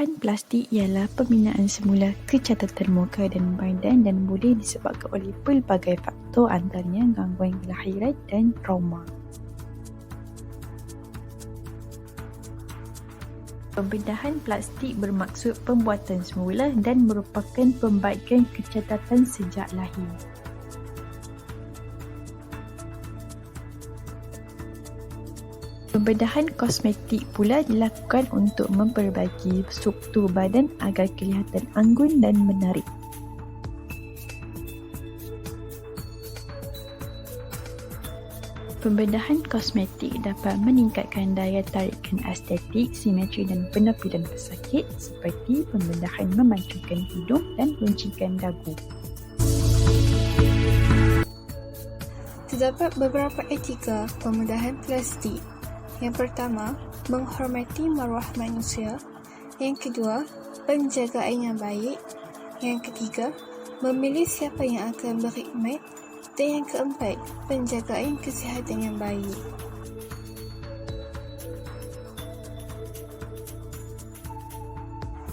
Pembedahan plastik ialah pembinaan semula kecacatan muka dan badan dan boleh disebabkan oleh pelbagai faktor, antaranya gangguan kelahiran dan trauma. Pembedahan plastik bermaksud pembuatan semula dan merupakan pembaikan kecacatan sejak lahir. Pembedahan kosmetik pula dilakukan untuk memperbaiki struktur badan agar kelihatan anggun dan menarik. Pembedahan kosmetik dapat meningkatkan daya tarikan estetik, simetri dan penampilan pesakit seperti pembedahan memancungkan hidung dan runcikan dagu. Terdapat beberapa etika pembedahan plastik. Yang pertama, menghormati maruah manusia. Yang kedua, penjagaan yang baik. Yang ketiga, memilih siapa yang akan berkhidmat. Dan yang keempat, penjagaan kesihatan yang baik.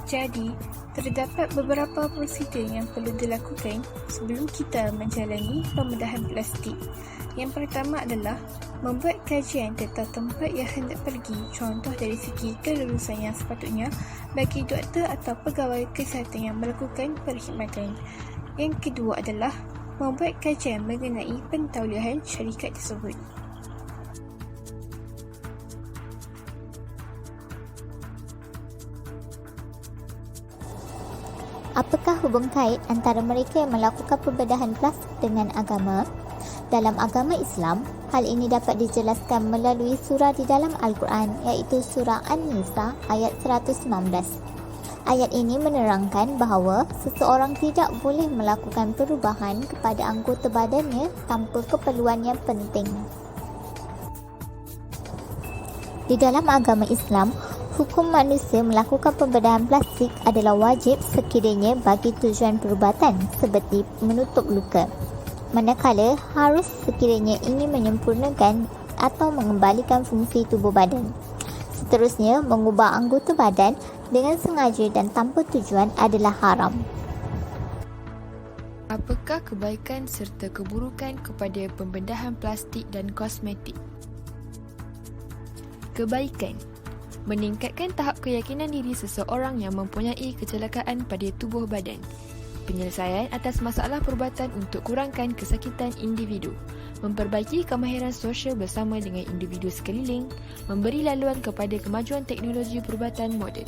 Jadi, terdapat beberapa prosedur yang perlu dilakukan sebelum kita menjalani pembedahan plastik. Yang pertama adalah membuat kajian tentang tempat yang hendak pergi, contoh dari segi kelulusan yang sepatutnya bagi doktor atau pegawai kesihatan yang melakukan perkhidmatan. Yang kedua adalah membuat kajian mengenai pentaulihan syarikat tersebut. Apakah hubung kait antara mereka yang melakukan pembedahan plastik dengan agama? Dalam agama Islam, hal ini dapat dijelaskan melalui surah di dalam Al-Quran, iaitu surah An-Nisa ayat 119. Ayat ini menerangkan bahawa seseorang tidak boleh melakukan perubahan kepada anggota badannya tanpa keperluan yang penting. Di dalam agama Islam, hukum manusia melakukan pembedahan plastik adalah wajib sekiranya bagi tujuan perubatan seperti menutup luka. Manakala harus sekiranya ingin menyempurnakan atau mengembalikan fungsi tubuh badan. Seterusnya, mengubah anggota badan dengan sengaja dan tanpa tujuan adalah haram. Apakah kebaikan serta keburukan kepada pembedahan plastik dan kosmetik? Kebaikan: meningkatkan tahap keyakinan diri seseorang yang mempunyai kecelakaan pada tubuh badan. Penyelesaian atas masalah perubatan untuk kurangkan kesakitan individu, memperbaiki kemahiran sosial bersama dengan individu sekeliling, memberi laluan kepada kemajuan teknologi perubatan moden.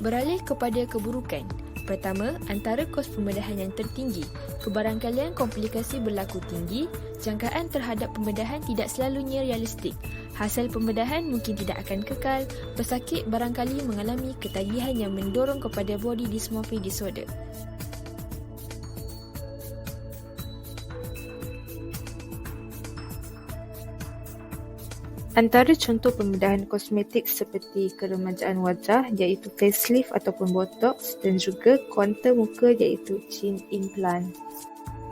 Beralih kepada keburukan. Pertama, antara kos pembedahan yang tertinggi, kebarangkalian komplikasi berlaku tinggi, jangkaan terhadap pembedahan tidak selalunya realistik, hasil pembedahan mungkin tidak akan kekal, pesakit barangkali mengalami ketagihan yang mendorong kepada body dysmorphia disorder. Antara contoh pembedahan kosmetik seperti keremajaan wajah iaitu facelift ataupun botox dan juga kontur muka iaitu chin implant.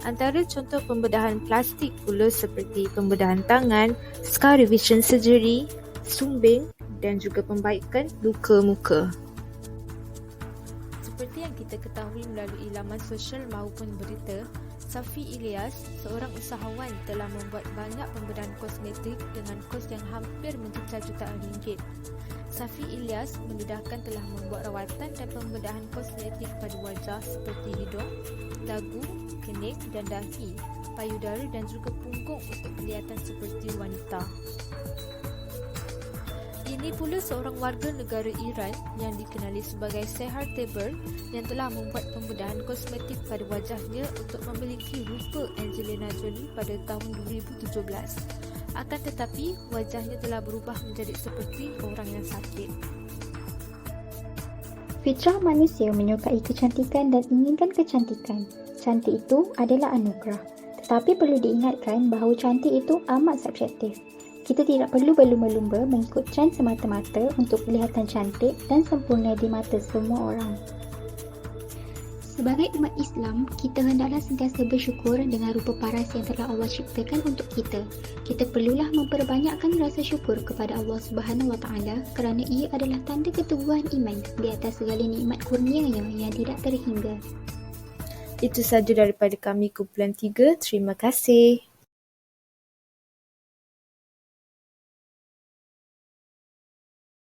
Antara contoh pembedahan plastik pula seperti pembedahan tangan, scar revision surgery, sumbing dan juga pembaikan luka muka. Seperti yang kita ketahui melalui laman sosial maupun berita, Safi Ilyas, seorang usahawan, telah membuat banyak pembedahan kosmetik dengan kos yang hampir mencecah jutaan ringgit. Safi Ilyas mendedahkan telah membuat rawatan dan pembedahan kosmetik pada wajah seperti hidung, dagu, kening dan dahi, payudara dan juga punggung untuk kelihatan seperti wanita. Ini pula seorang warga negara Iran yang dikenali sebagai Sehar Teber yang telah membuat pembedahan kosmetik pada wajahnya untuk memiliki rupa Angelina Jolie pada tahun 2017. Akan tetapi, wajahnya telah berubah menjadi seperti orang yang sakit. Fitrah manusia menyukai kecantikan dan inginkan kecantikan. Cantik itu adalah anugerah. Tetapi perlu diingatkan bahawa cantik itu amat subjektif. Kita tidak perlu berlumba-lumba mengikut trend semata-mata untuk kelihatan cantik dan sempurna di mata semua orang. Sebagai umat Islam, kita hendaklah sentiasa bersyukur dengan rupa paras yang telah Allah ciptakan untuk kita. Kita perlulah memperbanyakkan rasa syukur kepada Allah Subhanahu Wa Taala kerana ia adalah tanda keteguhan iman di atas segala nikmat kurnia-Nya yang tidak terhingga. Itu sahaja daripada kami kumpulan 3. Terima kasih.